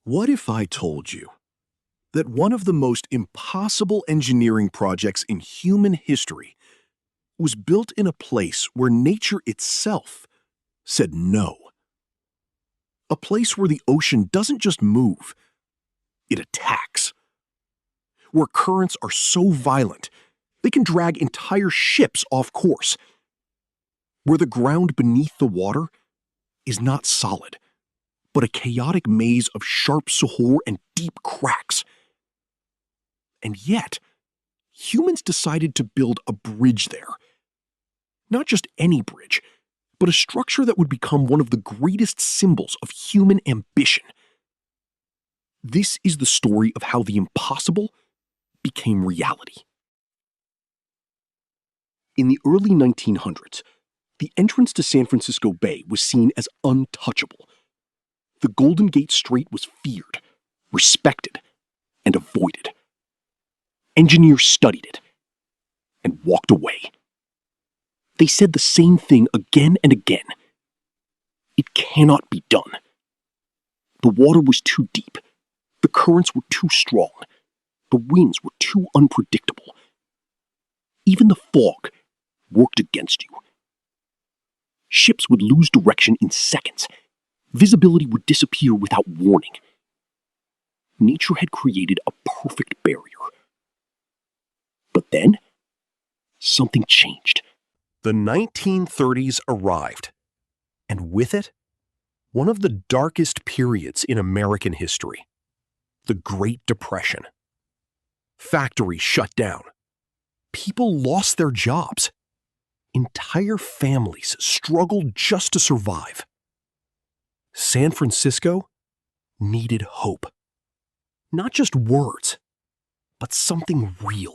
What if I told you that one of the most impossible engineering projects in human history was built in a place where nature itself said no? A place where the ocean doesn't just move, it attacks. Where currents are so violent, they can drag entire ships off course. Where the ground beneath the water is not solid, but a chaotic maze of sharp suhor and deep cracks. And yet, humans decided to build a bridge there. Not just any bridge, but a structure that would become one of the greatest symbols of human ambition. This is the story of how the impossible became reality. In the early 1900s, the entrance to San Francisco Bay was seen as untouchable. The Golden Gate Strait was feared, respected, and avoided. Engineers studied it and walked away. They said the same thing again and again. It cannot be done. The water was too deep. The currents were too strong. The winds were too unpredictable. Even the fog worked against you. Ships would lose direction in seconds. Visibility would disappear without warning. Nature had created a perfect barrier. But then, something changed. The 1930s arrived, and with it, one of the darkest periods in American history, the Great Depression. Factories shut down. People lost their jobs. Entire families struggled just to survive. San Francisco needed hope. Not just words, but something real.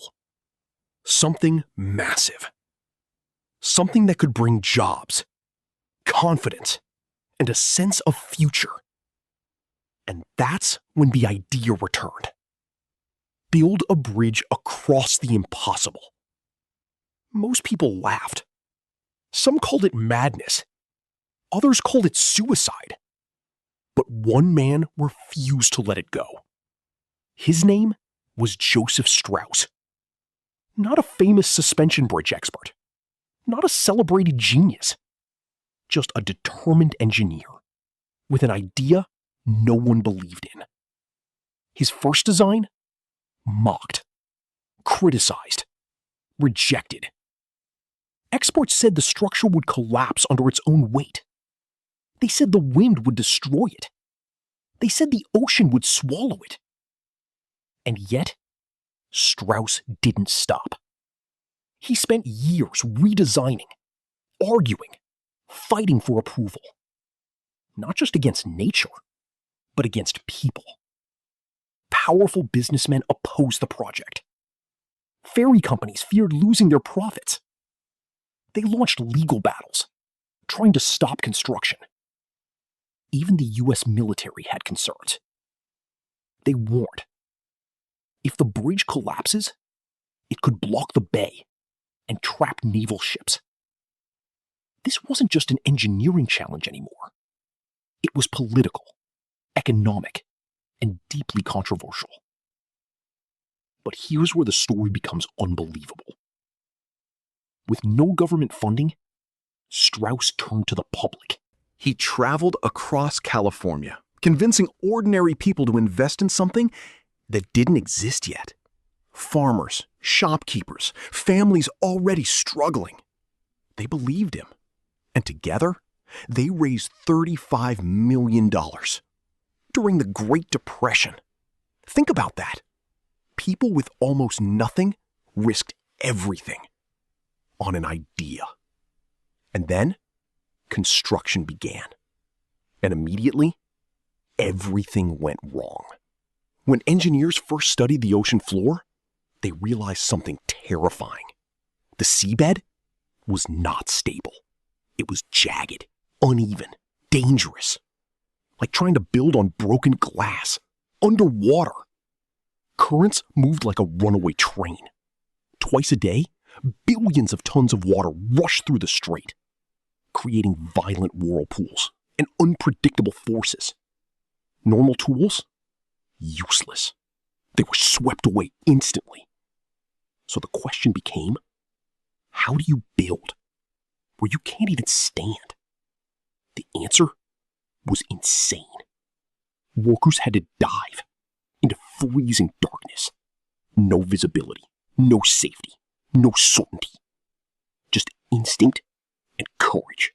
Something massive. Something that could bring jobs, confidence, and a sense of future. And that's when the idea returned. Build a bridge across the impossible. Most people laughed. Some called it madness. Others called it suicide. But one man refused to let it go. His name was Joseph Strauss. Not a famous suspension bridge expert. Not a celebrated genius. Just a determined engineer with an idea no one believed in. His first design? Mocked, criticized, rejected. Experts said the structure would collapse under its own weight. They said the wind would destroy it. They said the ocean would swallow it. And yet, Strauss didn't stop. He spent years redesigning, arguing, fighting for approval. Not just against nature, but against people. Powerful businessmen opposed the project. Ferry companies feared losing their profits. They launched legal battles, trying to stop construction. Even the US military had concerns. They warned, if the bridge collapses, it could block the bay and trap naval ships. This wasn't just an engineering challenge anymore. It was political, economic, and deeply controversial. But here's where the story becomes unbelievable. With no government funding, Strauss turned to the public. He traveled across California, convincing ordinary people to invest in something that didn't exist yet. Farmers, shopkeepers, families already struggling. They believed him. And together, they raised $35 million. During the Great Depression. Think about that. People with almost nothing risked everything on an idea. And then, construction began. And immediately, everything went wrong. When engineers first studied the ocean floor, they realized something terrifying. The seabed was not stable. It was jagged, uneven, dangerous. Like trying to build on broken glass, underwater. Currents moved like a runaway train. Twice a day, billions of tons of water rushed through the strait, creating violent whirlpools and unpredictable forces. Normal tools useless. They were swept away instantly. So the question became, how do you build where you can't even stand? The answer was insane. Workers had to dive into freezing darkness. No visibility, no safety, no certainty. Just instinct and courage.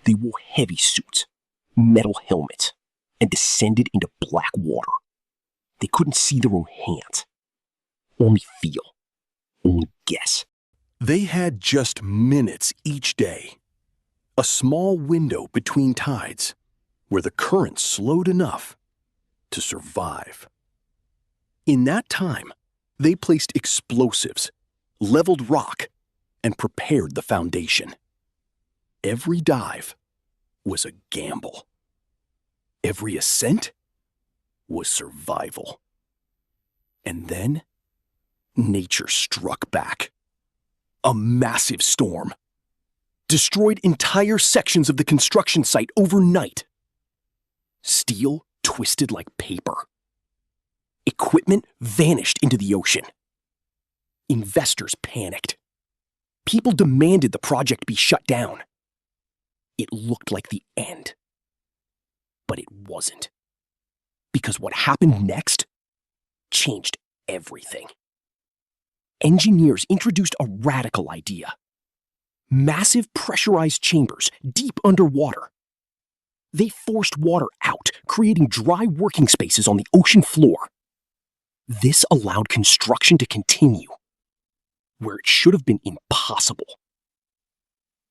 They wore heavy suits, metal helmets, and descended into black water. They couldn't see their own hands. Only feel. Only guess. They had just minutes each day. A small window between tides where the current slowed enough to survive. In that time, they placed explosives, leveled rock, and prepared the foundation. Every dive was a gamble. Every ascent was survival. And then, nature struck back. A massive storm destroyed entire sections of the construction site overnight. Steel twisted like paper. Equipment vanished into the ocean. Investors panicked. People demanded the project be shut down. It looked like the end. But it wasn't. Because what happened next changed everything. Engineers introduced a radical idea. Massive pressurized chambers deep underwater. They forced water out, creating dry working spaces on the ocean floor. This allowed construction to continue where it should have been impossible.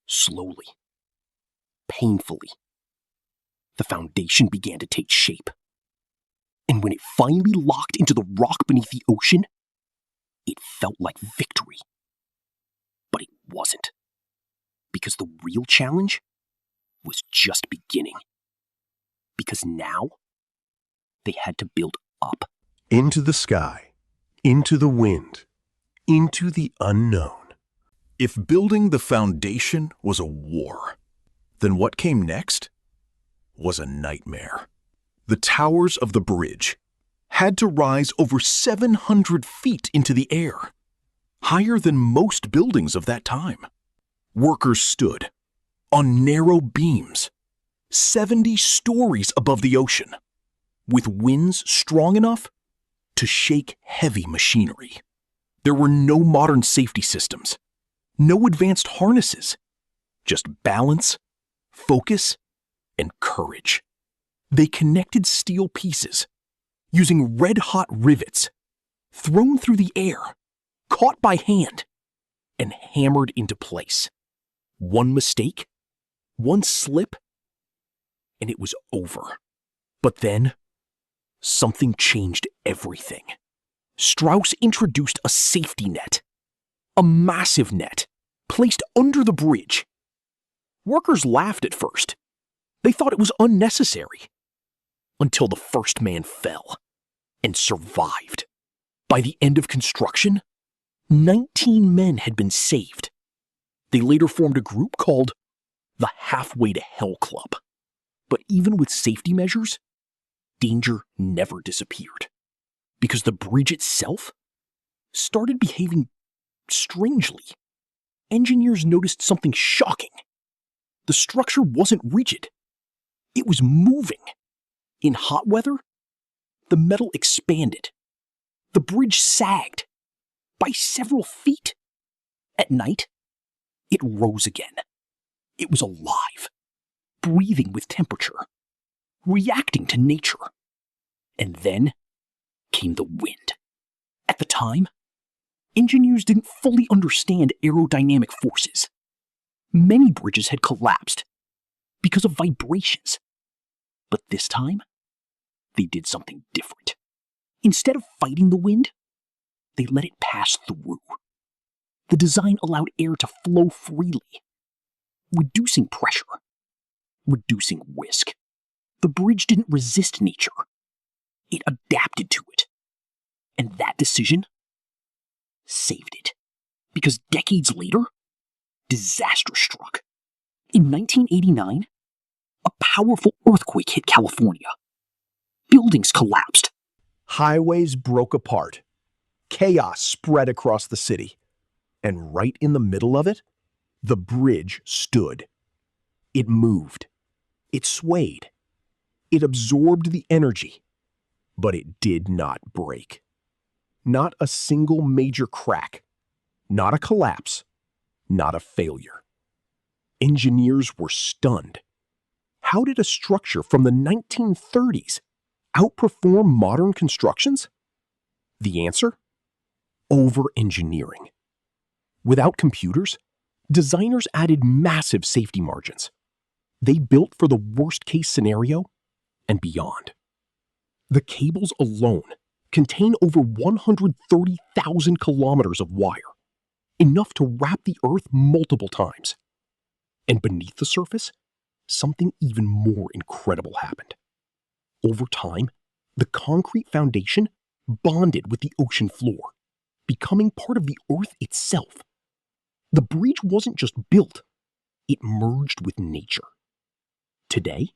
Slowly, painfully, the foundation began to take shape. And when it finally locked into the rock beneath the ocean, it felt like victory. But it wasn't. Because the real challenge was just beginning. Because now, they had to build up. Into the sky, into the wind, into the unknown. If building the foundation was a war, then what came next was a nightmare. The towers of the bridge had to rise over 700 feet into the air, higher than most buildings of that time. Workers stood on narrow beams, 70 stories above the ocean, with winds strong enough to shake heavy machinery. There were no modern safety systems, no advanced harnesses, just balance, focus, and courage. They connected steel pieces using red-hot rivets, thrown through the air, caught by hand, and hammered into place. One mistake, one slip, and it was over. But then, something changed everything. Strauss introduced a safety net, a massive net, placed under the bridge. Workers laughed at first. They thought it was unnecessary. Until the first man fell and survived. By the end of construction, 19 men had been saved. They later formed a group called the Halfway to Hell Club. But even with safety measures, danger never disappeared. Because the bridge itself started behaving strangely. Engineers noticed something shocking. The structure wasn't rigid. It was moving. In hot weather, the metal expanded. The bridge sagged by several feet. At night, it rose again. It was alive, breathing with temperature, reacting to nature. And then came the wind. At the time, engineers didn't fully understand aerodynamic forces. Many bridges had collapsed because of vibrations. But this time, they did something different. Instead of fighting the wind, they let it pass through. The design allowed air to flow freely, reducing pressure, reducing risk. The bridge didn't resist nature. It adapted to it. And that decision saved it. Because decades later, disaster struck. In 1989, a powerful earthquake hit California. Buildings collapsed. Highways broke apart. Chaos spread across the city. And right in the middle of it, the bridge stood. It moved. It swayed. It absorbed the energy. But it did not break. Not a single major crack. Not a collapse. Not a failure. Engineers were stunned. How did a structure from the 1930s outperform modern constructions? The answer? Over-engineering. Without computers, designers added massive safety margins. They built for the worst-case scenario and beyond. The cables alone contain over 130,000 kilometers of wire, enough to wrap the Earth multiple times. And beneath the surface, something even more incredible happened. Over time, the concrete foundation bonded with the ocean floor, becoming part of the Earth itself. The bridge wasn't just built, it merged with nature. Today,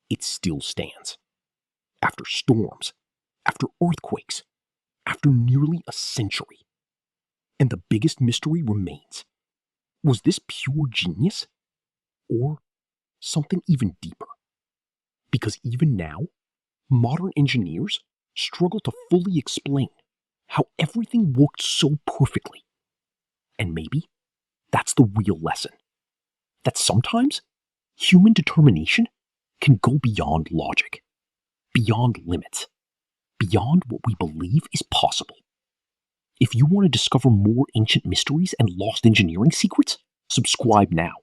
it still stands. After storms, after earthquakes, after nearly a century. And the biggest mystery remains. Was this pure genius? Or something even deeper? Because even now, modern engineers struggle to fully explain how everything worked so perfectly. And maybe that's the real lesson. That sometimes human determination can go beyond logic, beyond limits, beyond what we believe is possible. If you want to discover more ancient mysteries and lost engineering secrets, subscribe now,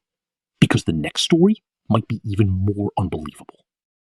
because the next story might be even more unbelievable.